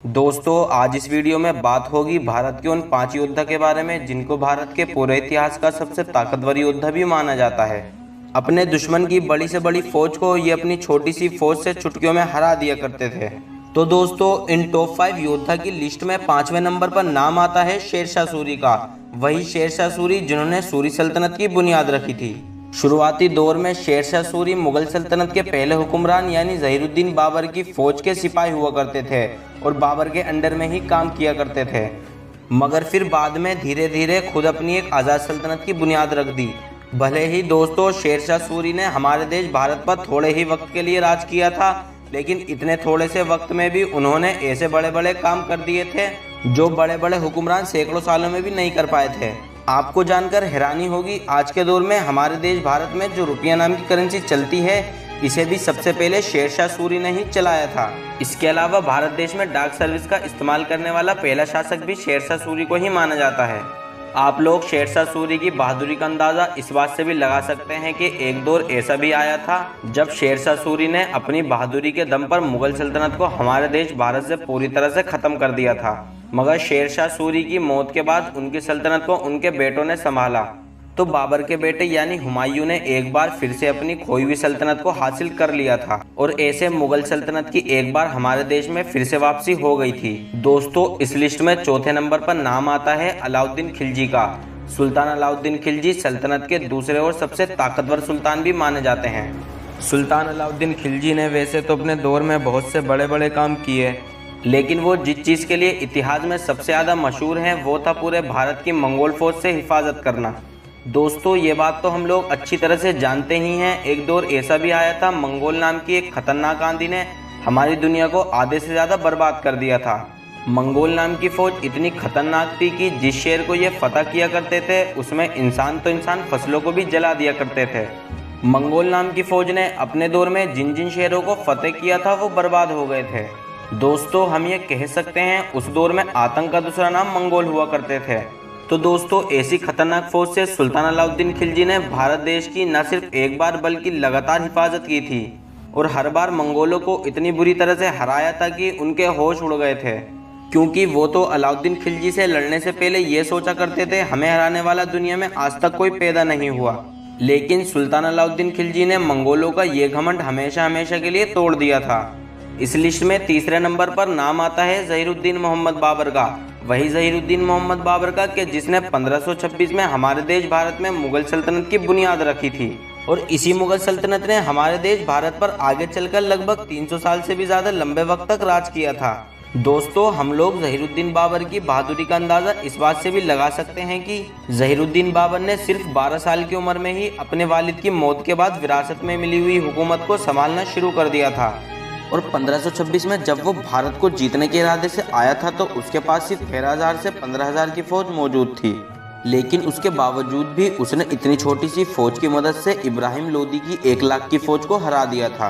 दोस्तों, आज इस वीडियो में बात होगी भारत के उन 5 योद्धा के बारे में जिनको भारत के पूरे इतिहास का सबसे ताकतवर योद्धा भी माना जाता है। अपने दुश्मन की बड़ी से बड़ी फौज को ये अपनी छोटी सी फौज से चुटकियों में हरा दिया करते थे। तो दोस्तों, इन टॉप 5 योद्धा की लिस्ट में 5वें नंबर पर नाम आता है शेरशाह सूरी का। वही शेरशाह सूरी जिन्होंने सूरी सल्तनत की बुनियाद रखी थी। शुरुआती दौर में शेरशाह सूरी मुगल सल्तनत के पहले हुक्मरान यानी ज़हीरुद्दीन बाबर की फौज के सिपाही हुआ करते थे और बाबर के अंडर में ही काम किया करते थे। मगर फिर बाद में धीरे धीरे खुद अपनी एक आज़ाद सल्तनत की बुनियाद रख दी। भले ही दोस्तों शेरशाह सूरी ने हमारे देश भारत पर थोड़े ही वक्त के लिए राज किया था, लेकिन इतने थोड़े से वक्त में भी उन्होंने ऐसे बड़े बड़े काम कर दिए थे जो बड़े बड़े हुक्मरान सैकड़ों सालों में भी नहीं कर पाए थे। आपको जानकर हैरानी होगी, आज के दौर में हमारे देश भारत में जो रुपया नाम की करेंसी चलती है, इसे भी सबसे पहले शेरशाह सूरी ने ही चलाया था। इसके अलावा भारत देश में डाक सर्विस का इस्तेमाल करने वाला पहला शासक भी शेरशाह सूरी को ही माना जाता है। आप लोग शेरशाह सूरी की बहादुरी का अंदाज़ा इस बात से भी लगा सकते हैं कि एक दौर ऐसा भी आया था जब शेरशाह सूरी ने अपनी बहादुरी के दम पर मुगल सल्तनत को हमारे देश भारत से पूरी तरह से ख़त्म कर दिया था। मगर शेरशाह सूरी की मौत के बाद उनकी सल्तनत को उनके बेटों ने संभाला। तो बाबर के बेटे यानी हुमायूं ने एक बार फिर से अपनी खोई हुई सल्तनत को हासिल कर लिया था और ऐसे मुगल सल्तनत की एक बार हमारे देश में फिर से वापसी हो गई थी। दोस्तों, इस लिस्ट में चौथे नंबर पर नाम आता है अलाउद्दीन खिलजी का। सुल्तान अलाउद्दीन खिलजी सल्तनत के दूसरे और सबसे ताकतवर सुल्तान भी माने जाते हैं। सुल्तान अलाउद्दीन खिलजी ने वैसे तो अपने दौर में बहुत से बड़े बड़े काम किए, लेकिन वो जिस चीज़ के लिए इतिहास में सबसे ज़्यादा मशहूर हैं वो था पूरे भारत की मंगोल फौज से हिफाजत करना। दोस्तों, ये बात तो हम लोग अच्छी तरह से जानते ही हैं। एक दौर ऐसा भी आया था, मंगोल नाम की एक खतरनाक आंधी ने हमारी दुनिया को आधे से ज़्यादा बर्बाद कर दिया था। मंगोल नाम की फ़ौज इतनी खतरनाक थी कि जिस शहर को ये फतह किया करते थे उसमें इंसान तो इंसान फसलों को भी जला दिया करते थे। मंगोल नाम की फ़ौज ने अपने दौर में जिन जिन शहरों को फतेह किया था वो बर्बाद हो गए थे। दोस्तों, हम ये कह सकते हैं उस दौर में आतंक का दूसरा नाम मंगोल हुआ करते थे। तो दोस्तों, ऐसी खतरनाक फौज से सुल्तान अलाउद्दीन खिलजी ने भारत देश की न सिर्फ एक बार बल्कि लगातार हिफाजत की थी और हर बार मंगोलों को इतनी बुरी तरह से हराया था कि उनके होश उड़ गए थे, क्योंकि वो तो अलाउद्दीन खिलजी से लड़ने से पहले ये सोचा करते थे हमें हराने वाला दुनिया में आज तक कोई पैदा नहीं हुआ। लेकिन सुल्तान अलाउद्दीन खिलजी ने मंगोलों का ये घमंड हमेशा हमेशा के लिए तोड़ दिया था। इस लिस्ट में तीसरे नंबर पर नाम आता है ज़हीरुद्दीन मोहम्मद बाबर का। वही ज़हीरुद्दीन मोहम्मद बाबर का कि जिसने 1526 में हमारे देश भारत में मुगल सल्तनत की बुनियाद रखी थी और इसी मुगल सल्तनत ने हमारे देश भारत पर आगे चलकर लगभग 300 साल से भी ज़्यादा लंबे वक्त तक राज किया था। दोस्तों, हम लोग ज़हीरुद्दीन बाबर की बहादुरी का अंदाज़ा इस बात से भी लगा सकते हैं कि ज़हीरुद्दीन बाबर ने सिर्फ 12 साल की उम्र में ही अपने वालिद की मौत के बाद विरासत में मिली हुई हुकूमत को संभालना शुरू कर दिया था और 1526 में जब वो भारत को जीतने के इरादे से आया था तो उसके पास सिर्फ 13,000 से 15,000 की फौज मौजूद थी। लेकिन उसके बावजूद भी उसने इतनी छोटी सी फौज की मदद से इब्राहिम लोदी की 1 लाख की फौज को हरा दिया था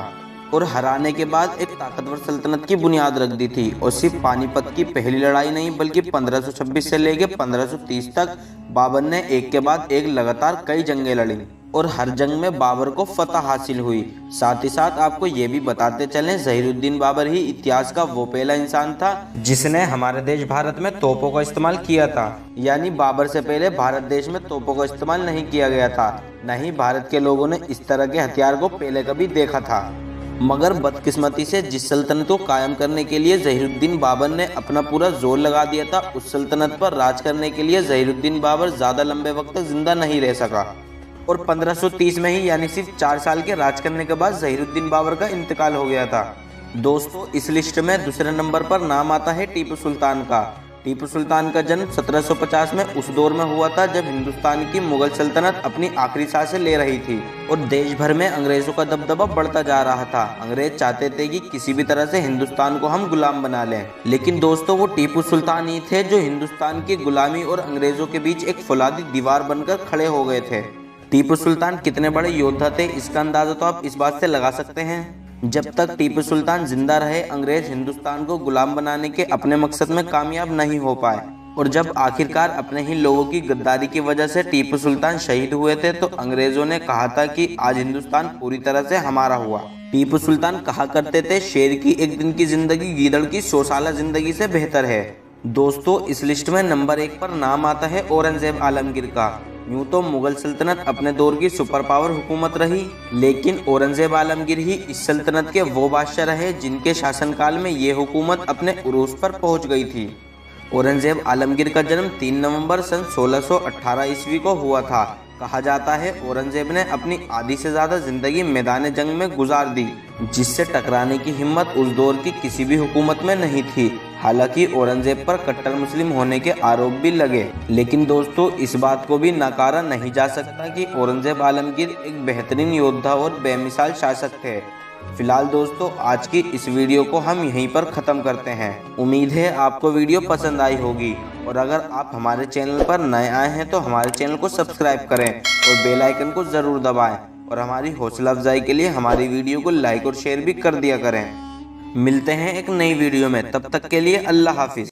और हराने के बाद एक ताकतवर सल्तनत की बुनियाद रख दी थी। और सिर्फ पानीपत की पहली लड़ाई नहीं बल्कि 1526 से लेकर 1530 तक बाबर ने एक के बाद एक लगातार कई जंगें लड़ी और हर जंग में बाबर को फतह हासिल हुई। साथ ही साथ आपको ये भी बताते चलें, ज़हीरुद्दीन बाबर ही इतिहास का वो पहला इंसान था जिसने हमारे देश भारत में तोपों का इस्तेमाल किया था। यानी बाबर से पहले भारत देश में तोपों का इस्तेमाल नहीं किया गया था, न ही भारत के लोगों ने इस तरह के हथियार को पहले कभी देखा था। मगर बदकिस्मती से जिस सल्तनत को कायम करने के लिए ज़हीरुद्दीन बाबर ने अपना पूरा जोर लगा दिया था, उस सल्तनत पर राज करने के लिए ज़हीरुद्दीन बाबर ज़्यादा लंबे वक्त तक जिंदा नहीं रह सका और 1530 में ही यानी सिर्फ 4 साल के राज करने के बाद ज़हीरुद्दीन बाबर का इंतकाल हो गया था। दोस्तों, इस लिस्ट में दूसरे नंबर पर नाम आता है टीपू सुल्तान का। टीपू सुल्तान का जन्म 1750 में उस दौर में हुआ था जब हिंदुस्तान की मुगल सल्तनत अपनी आखिरी सांसें ले रही थी और देश भर में अंग्रेजों का दबदबा बढ़ता जा रहा था। अंग्रेज चाहते थे कि किसी भी तरह से हिंदुस्तान को हम गुलाम बना लें, लेकिन दोस्तों वो टीपू सुल्तान ही थे जो हिंदुस्तान की गुलामी और अंग्रेजों के बीच एक फौलादी दीवार बनकर खड़े हो गए थे। टीपू सुल्तान कितने बड़े योद्धा थे इसका अंदाजा तो आप इस बात से लगा सकते हैं। जब तक टीपू सुल्तान जिंदा रहे, अंग्रेज हिंदुस्तान को गुलाम बनाने के अपने मकसद में कामयाब नहीं हो पाए और जब आखिरकार अपने ही लोगों की गद्दारी की वजह से टीपू सुल्तान शहीद हुए थे तो अंग्रेजों ने कहा था कि आज हिंदुस्तान पूरी तरह से हमारा हुआ। टीपू सुल्तान कहा करते थे, शेर की एक दिन की जिंदगी गीदड़ की 100 साल जिंदगी से बेहतर है। दोस्तों, इस लिस्ट में नंबर 1 पर नाम आता है औरंगजेब आलमगीर का। यूं तो मुगल सल्तनत अपने दौर की सुपर पावर हुकूमत रही, लेकिन औरंगजेब आलमगीर ही इस सल्तनत के वो बादशाह रहे जिनके शासनकाल में ये हुकूमत अपने उरूज पर पहुंच गई थी। औरंगजेब आलमगीर का जन्म 3 नवंबर सन 1618 ईस्वी को हुआ था। कहा जाता है औरंगजेब ने अपनी आधी से ज्यादा जिंदगी मैदान जंग में गुजार दी, जिससे टकराने की हिम्मत उस दौर की किसी भी हुकूमत में नहीं थी। हालांकि औरंगजेब पर कट्टर मुस्लिम होने के आरोप भी लगे, लेकिन दोस्तों इस बात को भी नकारा नहीं जा सकता कि औरंगजेब आलमगीर एक बेहतरीन योद्धा और बेमिसाल शासक थे। फिलहाल दोस्तों, आज की इस वीडियो को हम यहीं पर ख़त्म करते हैं। उम्मीद है आपको वीडियो पसंद आई होगी, और अगर आप हमारे चैनल पर नए आए हैं तो हमारे चैनल को सब्सक्राइब करें और बेल आइकन को ज़रूर दबाएं, और हमारी हौसला अफजाई के लिए हमारी वीडियो को लाइक और शेयर भी कर दिया करें। मिलते हैं एक नई वीडियो में, तब तक के लिए अल्लाह हाफिज़।